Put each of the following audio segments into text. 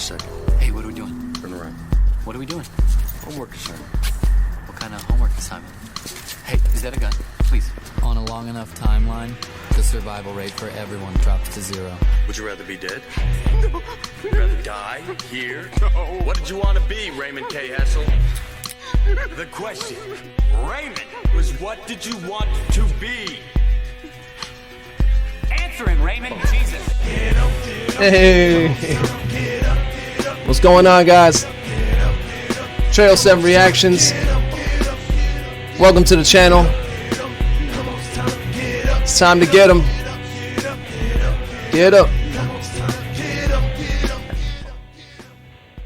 second. Hey, what are we doing? Turn around. What are we doing? Homework assignment. What kind of homework assignment? Hey, is that a gun? Please. On a long enough timeline, the survival rate for everyone drops to 0. Would you rather be dead? No. Would you rather die here? No. What did you want to be, Raymond K. Hessel? The question, Raymond, was what did you want to be? Answering, Raymond. Jesus. Hey, what's going on, guys? Trail 7 Reactions. Welcome to the channel. It's time to get them. Get up.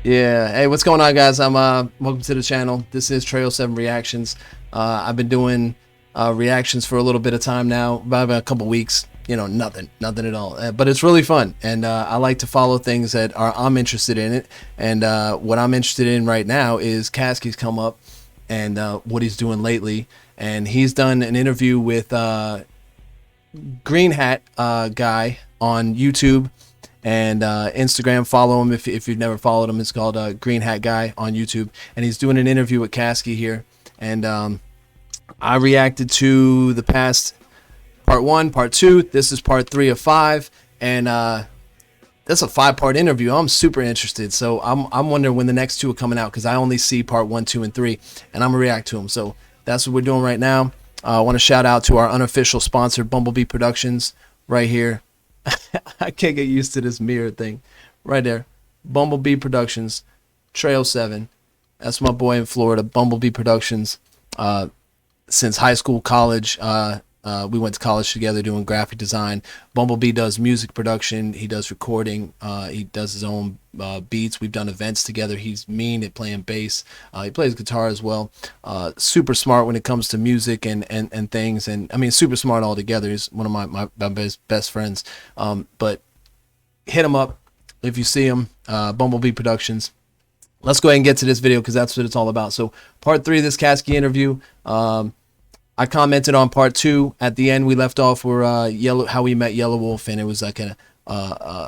Yeah. Hey, what's going on, guys? Welcome to the channel. This is Trail 7 Reactions. I've been doing reactions for a little bit of time now, about a couple weeks. You know, nothing at all. But it's really fun, and I like to follow things that I'm interested in it. And what I'm interested in right now is Caskey's come up and what he's doing lately. And he's done an interview with GreenHatGuy on YouTube and Instagram. Follow him if you've never followed him. It's called GreenHatGuy on YouTube, and he's doing an interview with Caskey here. And I reacted to the past part 1, part 2. This is part 3 of 5, and that's a 5-part interview. I'm super interested, so I'm wondering when the next 2 are coming out, because I only see part 1, 2, and 3, and I'm gonna react to them. So that's what we're doing right now. I want to shout out to our unofficial sponsor, Bumblebee Productions, right here. I can't get used to this mirror thing, right there. Bumblebee Productions, Trail 7. That's my boy in Florida, Bumblebee Productions. Since high school, college. We went to college together doing graphic design. Bumblebee does music production. He does recording. He does his own beats. We've done events together. He's mean at playing bass. He plays guitar as well. Super smart when it comes to music and things. And I mean, super smart altogether. He's one of my best friends. But hit him up if you see him. Bumblebee Productions. Let's go ahead and get to this video, because that's what it's all about. So part 3 of this Caskey interview. I commented on part 2 at the end. We left off where how we met Yellow Wolf, and it was like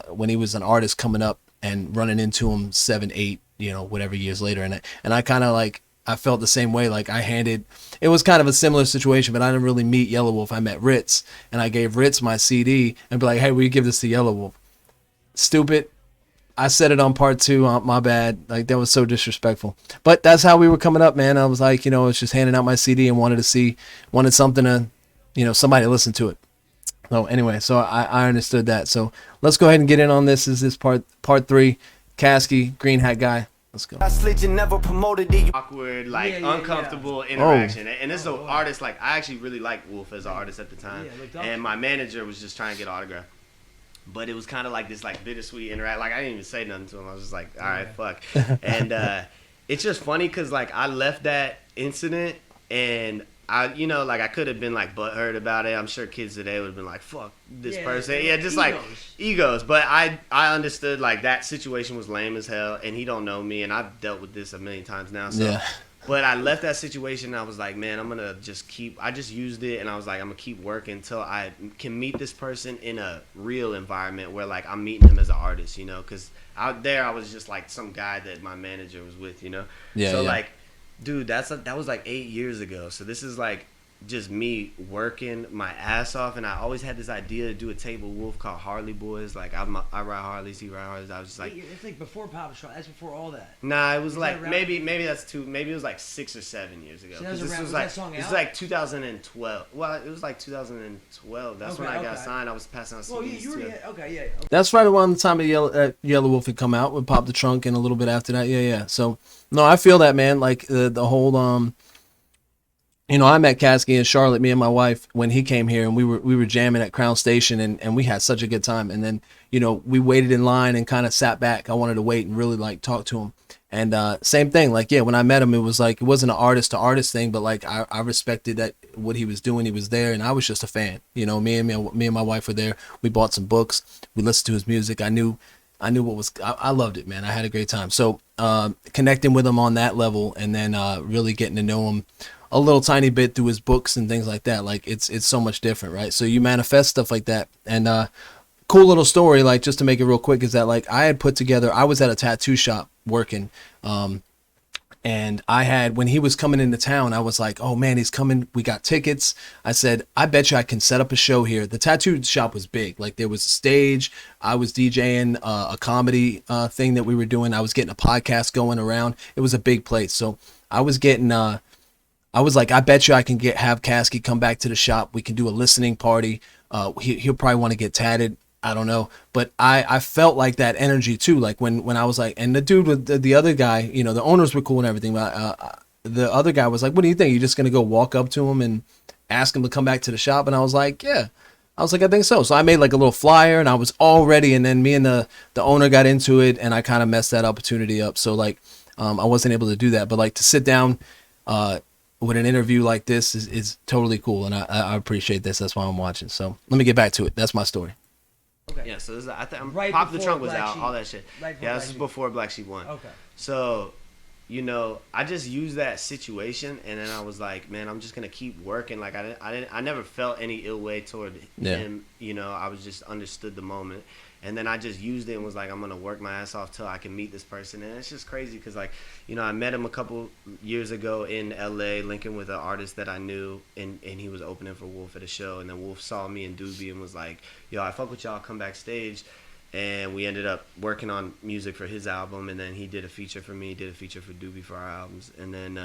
when he was an artist coming up and running into him 7, 8, whatever years later. And I kind of like, I felt the same way. Like it was kind of a similar situation, but I didn't really meet Yellow Wolf. I met Ritz, and I gave Ritz my CD and be like, hey, will you give this to Yellow Wolf? Stupid. I said it on part 2, my bad. Like, that was so disrespectful. But that's how we were coming up, man. I was like, I was just handing out my CD and wanted something to, somebody to listen to it. So anyway, so I understood that. So let's go ahead and get in on this. This is part 3, Caskey, GreenHatGuy. Let's go. Awkward, like uncomfortable interaction. And this is an artist, like, I actually really liked Wolf as an artist at the time. And my manager was just trying to get an autograph. But it was kind of like this, like, bittersweet interaction. Like, I didn't even say nothing to him. I was just like, all right, fuck. And it's just funny because, like, I left that incident and I could have been, like, butthurt about it. I'm sure kids today would have been like, fuck this person. Yeah, just egos. Like egos. But I understood, like, that situation was lame as hell, and he don't know me, and I've dealt with this a million times now. So. Yeah. But I left that situation, and I was like, man, I'm going to just I just used it, and I was like, I'm going to keep working until I can meet this person in a real environment where, like, I'm meeting him as an artist, because out there I was just, like, some guy that my manager was with, Yeah, so, like, dude, that was, like, 8 years ago. So this is, like, just me working my ass off, and I always had this idea to do a tape with Wolf called Harley Boys. Like, I ride Harleys, he ride Harleys. I was just like, it's like before Pop Shop. That's before all that. Nah, it was like maybe that's maybe it was like 6 or 7 years ago. So this was like 2012. Well, it was like 2012. That's when I got signed. I was passing out CDs. Well, you were okay. That's right around the time of Yellow Wolf had come out. We popped the trunk, and a little bit after that. Yeah. So no, I feel that, man. Like the whole I met Caskey in Charlotte, me and my wife, when he came here, and we were jamming at Crown Station, and we had such a good time. And then, we waited in line and kind of sat back. I wanted to wait and really, like, talk to him. And same thing, like, yeah, when I met him, it was like, it wasn't an artist to artist thing, but like I respected that what he was doing. He was there, and I was just a fan. Me and my wife were there. We bought some books. We listened to his music. I knew what was. I loved it, man. I had a great time. So connecting with him on that level, and then really getting to know him a little tiny bit through his books and things like that. Like it's so much different, right? So you manifest stuff like that, and cool little story, like just to make it real quick, is that like I was at a tattoo shop working, and I had, when he was coming into town, I was like, oh man, he's coming. We got tickets. I said, I bet you I can set up a show here. The tattoo shop was big. Like there was a stage. I was DJing a comedy thing that we were doing. I was getting a podcast going around. It was a big place. So I was getting, I was like, I bet you I can have Caskey come back to the shop. We can do a listening party. He'll probably want to get tatted. I don't know, but I felt like that energy too. Like when I was like, and the dude with the other guy, you know, the owners were cool and everything, but the other guy was like, what do you think? You're just going to go walk up to him and ask him to come back to the shop? And I was like, yeah. I was like, I think so. So I made like a little flyer and I was all ready. And then me and the owner got into it and I kind of messed that opportunity up. So like, I wasn't able to do that, but like to sit down, with an interview like this is totally cool. And I appreciate this. That's why I'm watching. So let me get back to it. That's my story. Okay. Yeah, so this is, Right Pop the before Trunk was Black out, Sheep. all that shit. Right before Yeah, Black this is Sheep. before Black Sheep 1. Okay. So, you know, I just used that situation, and then I was like, man, I'm just gonna keep working. Like I never felt any ill way toward him. You know, I was just understood the moment, and then I just used it and was like, I'm gonna work my ass off till I can meet this person. And it's just crazy because, like, you know, I met him a couple years ago in LA, linking with an artist that I knew, and he was opening for Wolf at a show, and then Wolf saw me and Doobie and was like, yo, I fuck with y'all, come backstage. And we ended up working on music for his album, and then he did a feature for me, did a feature for Doobie for our albums, and then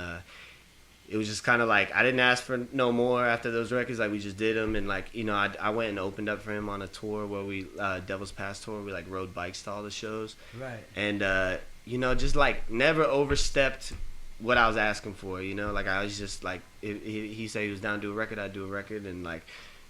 it was just kind of like I didn't ask for no more after those records. Like we just did them, and like, you know, I went and opened up for him on a tour where we Devil's Pass tour. We like rode bikes to all the shows, Right. and you know, just like never overstepped what I was asking for. You know, like I was just like, if he said he was down to do a record, I'd do a record, and like,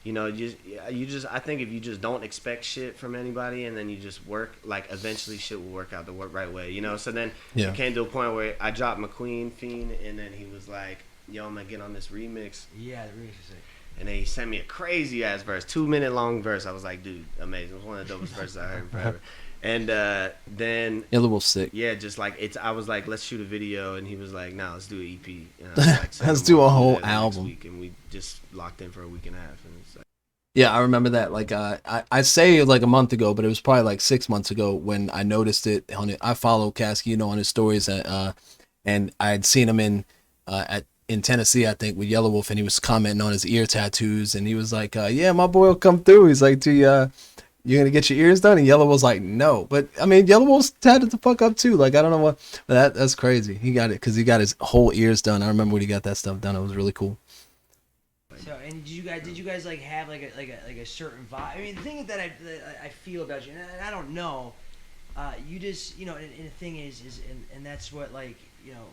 you know, you just I think if you just don't expect shit from anybody and then you just work, like eventually shit will work out the right way, you know. So then it came to a point where I dropped McQueen Fiend, and then he was like, yo, I'm gonna get on this remix. Yeah, the remix is sick. And then he sent me a crazy ass verse, 2-minute long verse. I was like, dude, amazing. It was one of the dopest verses I heard in forever. And then A little sick. yeah, just like I was like, let's shoot a video, and he was like, nah, let's do an EP. And I was like, Let's do a whole next album. week, and we just locked in for a week and a half. And it's like, Yeah, I remember that. Like, I say like a month ago, but it was probably like 6 months ago when I noticed it on it. I follow Caskey, you know, on his stories, and I had seen him in Tennessee, I think, with Yellow Wolf, and he was commenting on his ear tattoos, and he was like, yeah, my boy will come through. He's like, you gonna get your ears done? And Yellow was like, no. But I mean, Yellow Wolf's tatted the fuck up too. Like, I don't know what, but that's crazy. He got it because he got his whole ears done. I remember when he got that stuff done. It was really cool. So, and did you guys like have like a certain vibe? I mean, the thing that I feel about you, and I don't know, you just, you know, and the thing is and that's what, like, you know,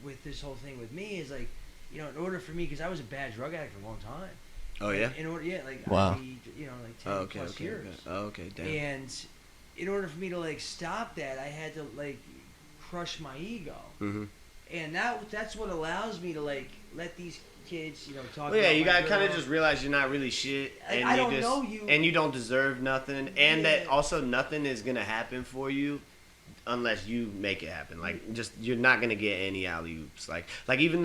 with this whole thing with me is like, you know, in order for me, because I was a bad drug addict for a long time. oh yeah. In order, yeah, like, Wow. you know, like 10 plus years. Okay, damn. And in order for me to like stop that, I had to like crush my ego. Mm-hmm. And that's what allows me to like let these kids, you know, talk. Well, yeah, about you my gotta kind of girl. just realize you're not really shit, and I you don't just, know you. and you don't deserve nothing, and that Yeah. also nothing is gonna happen for you unless you make it happen. Like, just you're not gonna get any alley oops. Like even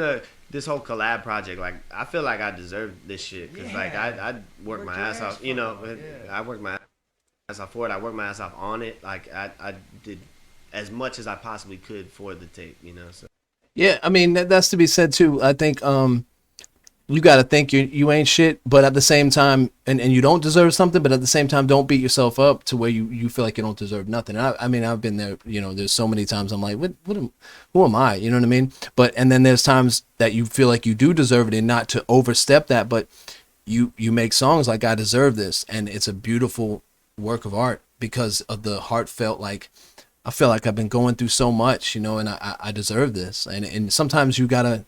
this whole collab project. Like, I feel like I deserve this shit because like Yeah. I worked Worked my your ass ass off. You know, for it, yeah. I worked my ass off for it. I worked my ass off on it. Like I did as much as I possibly could for the tape. You know, so. Yeah, I mean, that's to be said too. I think you got to think you ain't shit, but at the same time, and you don't deserve something, but at the same time, don't beat yourself up to where you feel like you don't deserve nothing. I mean, I've been there. You know, there's so many times I'm like, who am I? You know what I mean? And then there's times that you feel like you do deserve it, and not to overstep that, but you make songs like I Deserve This, and it's a beautiful work of art because of the heartfelt, like, I feel like I've been going through so much, you know, and I deserve this. And sometimes you gotta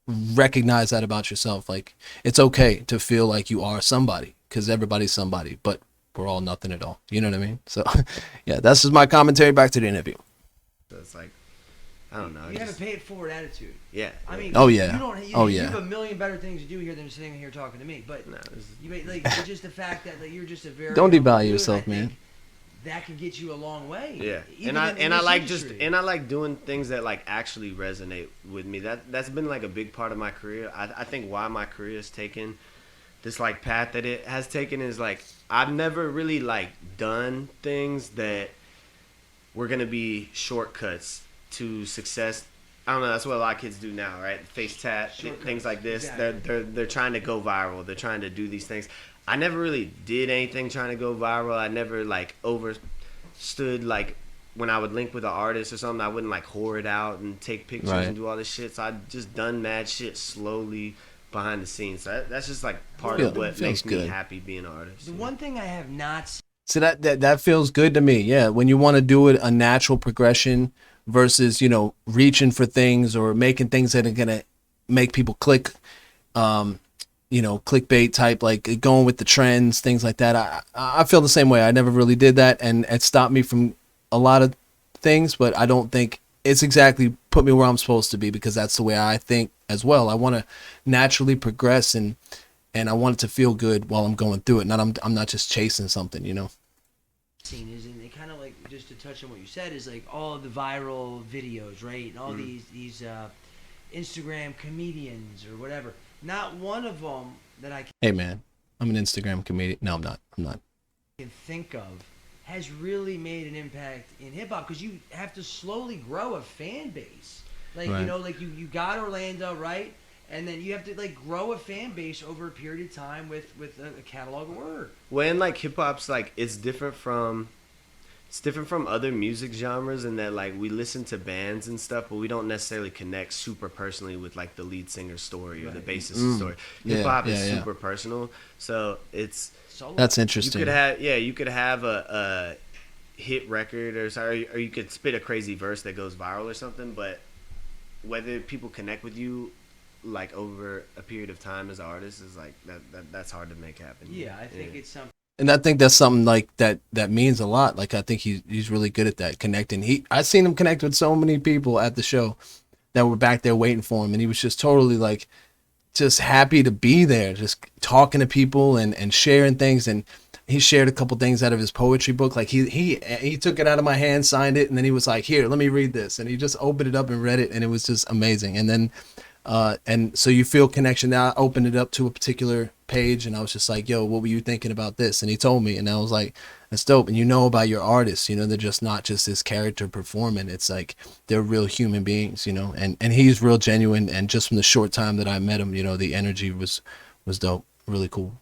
recognize that about yourself. Like, it's okay to feel like you are somebody, because everybody's somebody, but we're all nothing at all. You know what I mean? So, yeah, that's just my commentary. Back to the interview. So it's like, I don't know. You have a pay it forward attitude. Yeah. I mean, Oh, yeah. You don't. Oh, You yeah. have a million better things to do here than sitting here talking to me. But No, this is- you may, like, it's just the fact that like, you're just a very Don't humble devalue dude, yourself, and I think man. That can get you a long way. Yeah, Even and in I this like industry. I like doing things that like actually resonate with me. That's been like a big part of my career. I think why my career has taken this like path that it has taken is like I've never really like done things that were gonna be shortcuts to success. I don't know. That's what a lot of kids do now, right? Face tat, things like this. Exactly. They're trying to go viral. They're trying to do these things. I never really did anything trying to go viral. I never like overstood like when I would link with an artist or something. I wouldn't like whore it out and take pictures and do all this shit. So I just done mad shit slowly behind the scenes. So that's just like part of what makes me happy being an artist. The one thing I have not seen. So that feels good to me. Yeah, when you want to do it a natural progression versus, you know, reaching for things or making things that are gonna make people click, you know, clickbait type, like going with the trends, things like that. I feel the same way. I never really did that, and it stopped me from a lot of things, but I don't think it's exactly put me where I'm supposed to be, because that's the way I think as well. I want to naturally progress, and I want it to feel good while I'm going through it. I'm not just chasing something, you know. Seen is, and it kind of like, just to touch on what you said, is like all of the viral videos, right? And all these Instagram comedians or whatever. Not one of them that I Hey man, I'm an Instagram comedian. No, I'm not. Can think of has really made an impact in hip hop, because you have to slowly grow a fan base. Like, Right. you know, like you got Orlando, right? And then you have to like grow a fan base over a period of time with a catalog of work. When like hip hop's like it's different from other music genres in that like we listen to bands and stuff, but we don't necessarily connect super personally with like the lead singer's story or the bassist's story. Hip hop is super personal, so it's That's interesting. You could have a hit record or you could spit a crazy verse that goes viral or something, but whether people connect with you like over a period of time as an artist is like that's hard to make happen. Yeah, I think it's something. And I think that's something like that means a lot. Like, I think he's really good at that, connecting. I seen him connect with so many people at the show that were back there waiting for him, and he was just totally like just happy to be there, just talking to people and sharing things. And he shared a couple things out of his poetry book. Like he took it out of my hand, signed it, and then he was like, "Here, let me read this." And he just opened it up and read it, and it was just amazing. And then and so you feel connection. Now I opened it up to a particular page, and I was just like, "Yo, what were you thinking about this?" And he told me, and I was like, "That's dope." And you know about your artists, you know, they're just not just this character performing. It's like they're real human beings, you know. And he's real genuine. And just from the short time that I met him, you know, the energy was dope, really cool.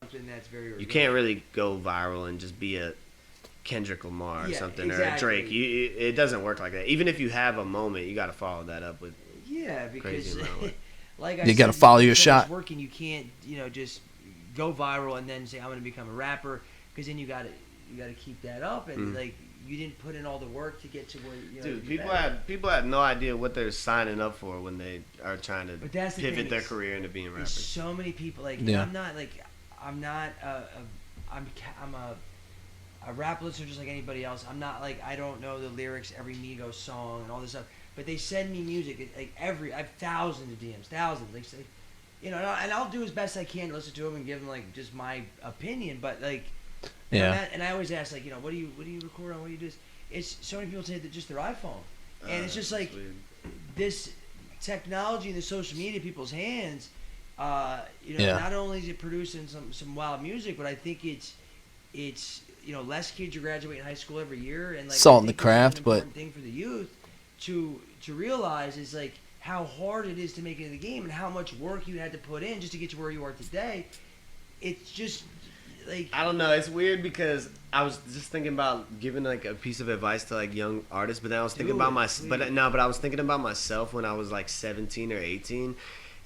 Something that's very You can't really go viral and just be a Kendrick Lamar or something or a Drake. It doesn't work like that. Even if you have a moment, you got to follow that up with. Yeah, because crazy amount. like I You said, gotta follow your because shot. it's working, you can't, you know, just go viral and then say I'm going to become a rapper, because then you got to keep that up, and like you didn't put in all the work to get to where you know. Dude, people have no idea what they're signing up for when they are trying to But that's the pivot thing, their it's- career into being There's rappers. so many people like Yeah. I'm not a rap listener just like anybody else. I'm not like, I don't know the lyrics every Migos song and all this stuff, but they send me music like I have thousands of DMs, thousands. They say, you know, and I'll do as best I can to listen to them and give them like just my opinion, but like, Yeah. and I always ask like, you know, what do you record on? What do you do? It's so many people say that just their iPhone, and it's just like this technology and the social media in people's hands. You know, not only is it producing some wild music, but I think it's you know, less kids are graduating high school every year, and like Salt in I the think craft, an but important thing for the youth to realize is like how hard it is to make it in the game and how much work you had to put in just to get to where you are today. It's just like, I don't know. It's weird because I was just thinking about giving like a piece of advice to like young artists, but then I was thinking about I was thinking about myself when I was like 17 or 18.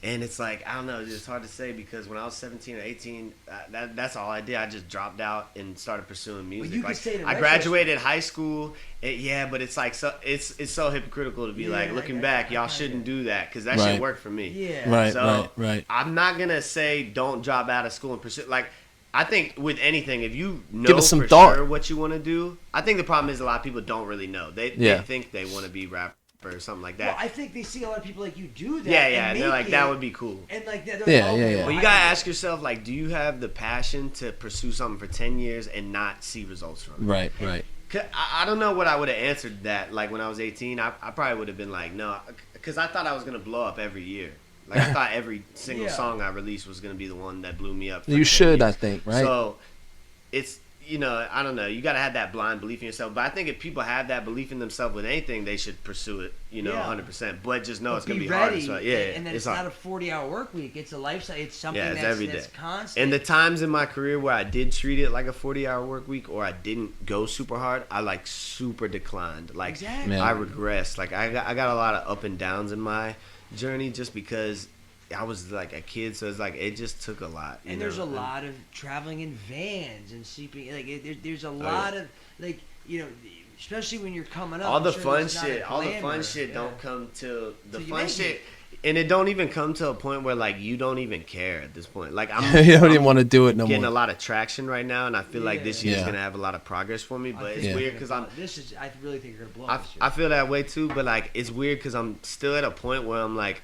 And it's like, I don't know, it's hard to say because when I was 17 or 18, that's all I did. I just dropped out and started pursuing music. Well, you like, could say it in I graduated high school, but it's like it's so hypocritical to be like, looking back, y'all shouldn't do that because that shit worked for me. Yeah. Right. I'm not going to say don't drop out of school and pursue. Like, I think with anything, if you know Give it some for thought. sure what you want to do, I think the problem is a lot of people don't really know. They think they want to be rapper or something like that. Well, I think they see a lot of people like you do that. Yeah, and they're like, make that it, would be cool. And like, Yeah. Well, you gotta ask yourself, like, do you have the passion to pursue something for 10 years and not see results from it? Right. 'Cause I don't know what I would have answered that. Like, when I was 18, I probably would have been like, no, because I thought I was gonna blow up every year. Like, I thought every single song I released was gonna be the one that blew me up. You should, I think, right? So, it's you know, I don't know. You got to have that blind belief in yourself. But I think if people have that belief in themselves with anything, they should pursue it, you know, 100%. But just know it's going to be hard. So, yeah, and then it's not a 40-hour work week. It's a lifestyle. It's something that's constant. And the times in my career where I did treat it like a 40-hour work week or I didn't go super hard, I like super declined. Like I regressed. Like I got a lot of up and downs in my journey just because I was like a kid, so it's like it just took a lot. And there's a lot of traveling in vans and sleeping. Like there's a lot of like, you know, especially when you're coming up. All the fun shit don't come till the fun shit. And it don't even come to a point where like you don't even care at this point. Like you don't even want to do it no more. Getting a lot of traction right now, and I feel like this year's gonna have a lot of progress for me. But it's weird because I really think you're gonna blow this year. I feel that way too. But like it's weird because I'm still at a point where I'm like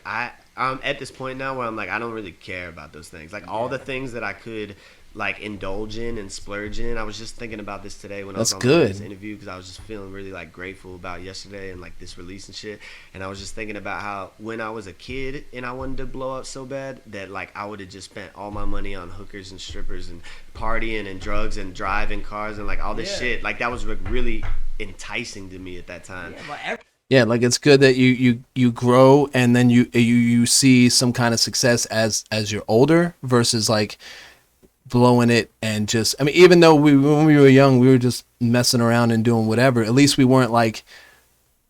I'm at this point now where I'm like I don't really care about those things. Like all the things that I could like indulge in and splurge in. I was just thinking about this today when I was on this interview because I was just feeling really like grateful about yesterday and like this release and shit. And I was just thinking about how when I was a kid and I wanted to blow up so bad that like I would have just spent all my money on hookers and strippers and partying and drugs and driving cars and like all this shit. Like that was really enticing to me at that time. Yeah, like it's good that you grow and then you see some kind of success as you're older versus like blowing it and just, I mean, even though when we were young, we were just messing around and doing whatever. At least we weren't like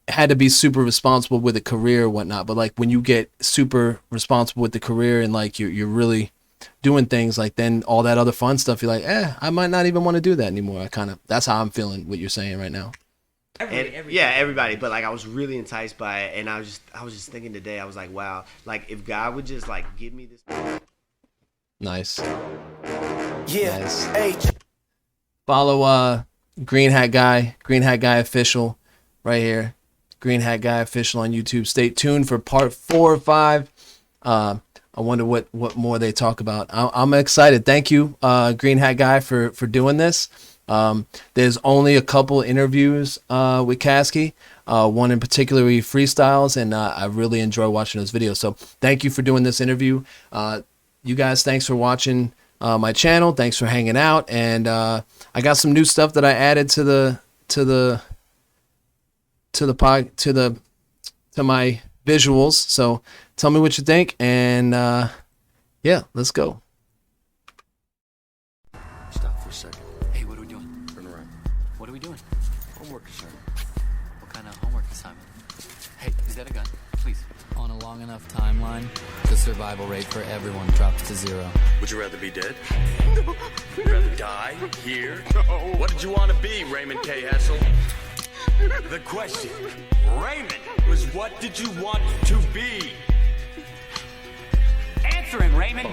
had to be super responsible with a career or whatnot. But like when you get super responsible with the career and like you're really doing things, like then all that other fun stuff, you're like, I might not even want to do that anymore. That's how I'm feeling what you're saying right now. Everybody, but like I was really enticed by it, and I was just thinking today, I was like, wow, like if God would just like give me this. Nice. Nice. Follow GreenHatGuy Official right here. GreenHatGuy Official on YouTube. Stay tuned for part 4 or 5. I wonder what more they talk about. I'm excited. Thank you, GreenHatGuy, for doing this. There's only a couple interviews with Caskey. One in particular he freestyles, and I really enjoy watching those videos. So thank you for doing this interview. You guys, thanks for watching my channel. Thanks for hanging out. And I got some new stuff that I added to my visuals. So tell me what you think, and yeah, let's go. Stop for a second. Hey, what are we doing? Turn around. What are we doing? Homework assignment. What kind of homework assignment? Hey, is that a gun? Please. On a long enough timeline, the survival rate for everyone drops to 0. Would you rather be dead? No. Would you rather die here? No. What did you want to be, Raymond K. Hessel? The question, Raymond, was what did you want to be? Answering, Raymond.